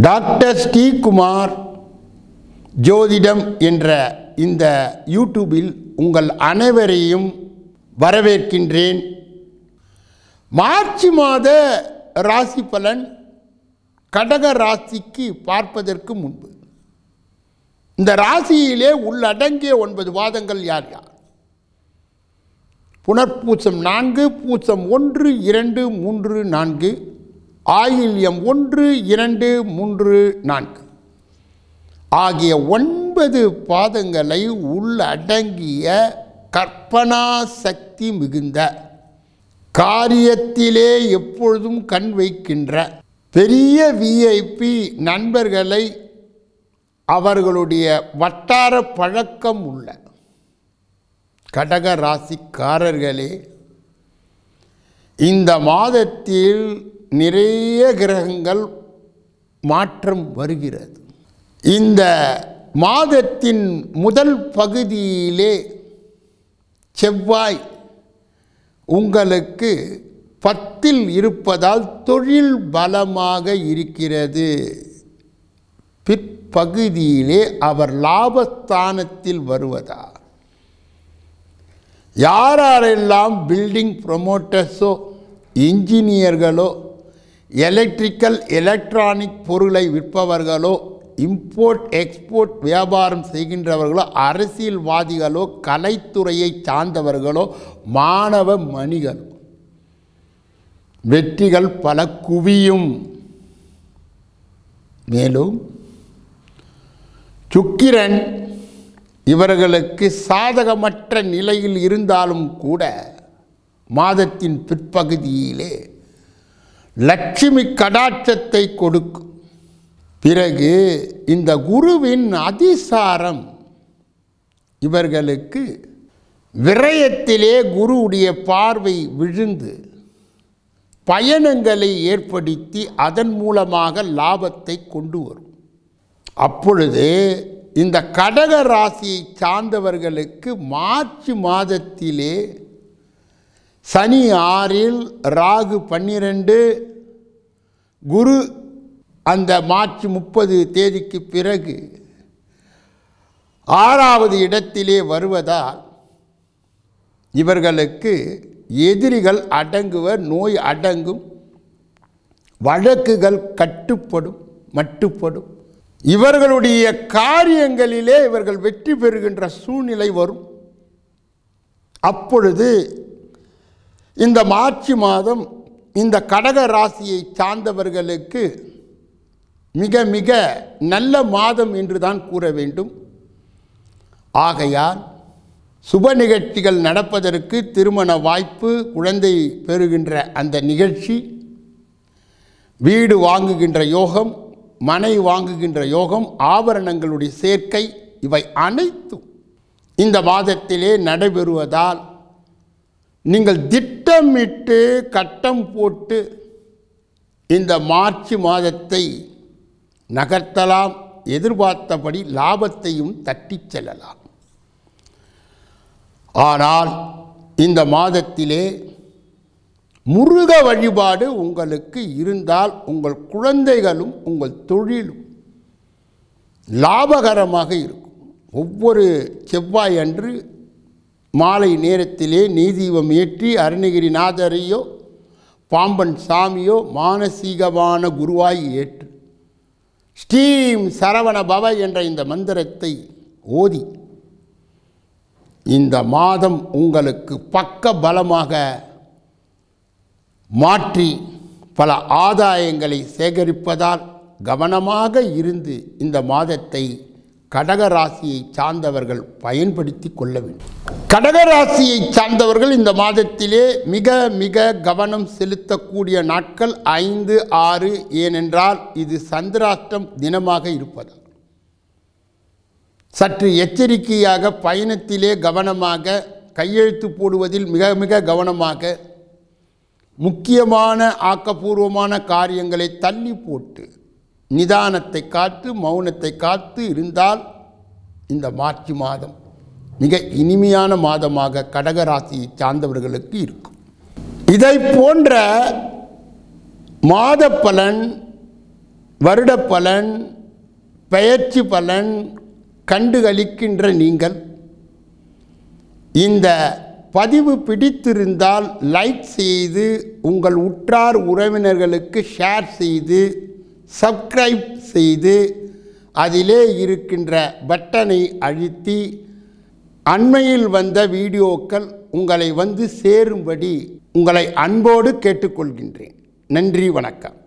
Doctor Sreekumar ஜோதிடம் என்ற இந்த யூடியூபில் உங்கள் அனைவரையும் வரவேற்கின்றேன். மார்ச் மாத ராசி பலன் கடக ராசிக்கு பார்ப்பதற்கு முன்பு இந்த ராசியிலே உள்ளடங்கிய 9 பாதங்கள் யார் யார்? புனர்பூசம் 4, பூசம் 1, 2, 3, 4, ஆயில்யம் 1, 2, 3, 4 ஆகிய 9 பாதங்களை உள்ளடங்கிய கற்பனா சக்தி மிகுந்த, காரியத்திலே எப்பொழுதும் கண் வைக்கின்ற பெரிய விஐபி நண்பர்களை அவர்களுடைய வட்டார பழக்கம் உள்ள கடக ராசிக்காரர்களே, இந்த மாதத்தில் நிறைய கிரகங்கள் மாற்றம் வருகிறது. இந்த மாதத்தின் முதல் பகுதியிலே செவ்வாய் உங்களுக்கு 10ல் இருப்பதால் தொழில் பலமாக இருக்கிறது. பிற்பகுதியிலே அவர் லாபஸ்தானத்தில் வருவதால் யாரெல்லாம் பில்டிங் ப்ரொமோட்டர்ஸோ, இன்ஜினியர்களோ, எலக்ட்ரிக்கல் எலக்ட்ரானிக் பொருளை விற்பவர்களோ, இம்போர்ட் எக்ஸ்போர்ட் வியாபாரம் செய்கின்றவர்களோ, அரசியல்வாதிகளோ, கலைத்துறையை சார்ந்தவர்களோ, மாணவ மணிகள் வெற்றிகள் பல குவியும். மேலும் சுக்கிரன் இவர்களுக்கு சாதகமற்ற நிலையில் இருந்தாலும் கூட மாதத்தின் பிற்பகுதியிலே லட்சுமி கடாட்சத்தை கொடுக்கும். பிறகு இந்த குருவின் அதிசாரம் இவர்களுக்கு விரயத்திலே குருவுடைய பார்வை விழுந்து பயணங்களை ஏற்படுத்தி அதன் மூலமாக லாபத்தை கொண்டு வரும். அப்பொழுது இந்த கடக ராசியை சார்ந்தவர்களுக்கு மார்ச் மாதத்திலே சனி 6ல், ராகு 12, குரு அந்த மார்ச் 30 தேதிக்கு பிறகு 6வது இடத்திலே வருவதால் இவர்களுக்கு எதிரிகள் அடங்குவர், நோய் அடங்கும், வழக்குகள் கட்டுப்படும், மட்டுப்படும். இவர்களுடைய காரியங்களிலே இவர்கள் வெற்றி பெறுகின்ற சூழ்நிலை வரும். அப்பொழுது இந்த மார்ச் மாதம் இந்த கடக ராசியை சார்ந்தவர்களுக்கு மிக மிக நல்ல மாதம் என்று தான் கூற வேண்டும். ஆகையால் சுப நிகழ்ச்சிகள் நடப்பதற்கு, திருமண வாய்ப்பு, குழந்தை பெறுகின்ற அந்த நிகழ்ச்சி, வீடு வாங்குகின்ற யோகம், மனை வாங்குகின்ற யோகம், ஆபரணங்களுடைய சேர்க்கை, இவை அனைத்தும் இந்த மாதத்திலே நடைபெறுவதால் நீங்கள் திட்டமிட்டு கட்டம் போட்டு இந்த மார்ச் மாதத்தை நகர்த்தலாம். எதிர்பார்த்தபடி லாபத்தையும் தட்டிச் செல்லலாம். ஆனால் இந்த மாதத்திலே முருக வழிபாடு உங்களுக்கு இருந்தால் உங்கள் குழந்தைகளும் உங்கள் தொழிலும் லாபகரமாக இருக்கும். ஒவ்வொரு செவ்வாய் அன்று மாலை நேரத்திலே நெய்தீபம் ஏற்றி அருணகிரிநாதரையோ, பாம்பன் சாமியோ மானசீகமான குருவாய் ஏற்று ஸ்ரீம் சரவண பவ என்ற இந்த மந்திரத்தை ஓதி இந்த மாதம் உங்களுக்கு பக்க பலமாக மாற்றி பல ஆதாயங்களை சேகரிப்பதால் கவனமாக இருந்து இந்த மாதத்தை கடகராசியை சார்ந்தவர்கள் பயன்படுத்தி கொள்ள வேண்டும். கடகராசியை சார்ந்தவர்கள் இந்த மாதத்திலே மிக மிக கவனம் செலுத்தக்கூடிய நாட்கள் 5, 6. ஏனென்றால் இது சந்திராஷ்டம் தினமாக இருப்பதால் சற்று எச்சரிக்கையாக, பயணத்திலே கவனமாக, கையெழுத்து போடுவதில் மிக மிக கவனமாக, முக்கியமான ஆக்கப்பூர்வமான காரியங்களை தள்ளி போட்டு நிதானத்தை காத்து, மௌனத்தை காத்து இருந்தால் இந்த மார்ச் மாதம் மிக இனிமையான மாதமாக கடகராசியை சார்ந்தவர்களுக்கு இருக்கும். இதை போன்ற மாத பலன் வருட பலன், பெயர்ச்சி பலன் கண்டுகளிக்கின்ற நீங்கள் இந்த பதிவு பிடித்திருந்தால் லைக் செய்து உங்கள் உற்றார் உறவினர்களுக்கு ஷேர் செய்து சப்ஸ்கிரைப் செய்து அதிலே இருக்கின்ற பட்டனை அழுத்தி அண்மையில் வந்த வீடியோக்கள் உங்களை வந்து சேரும்படி உங்களை அன்போடு கேட்டுக்கொள்கின்றேன். நன்றி, வணக்கம்.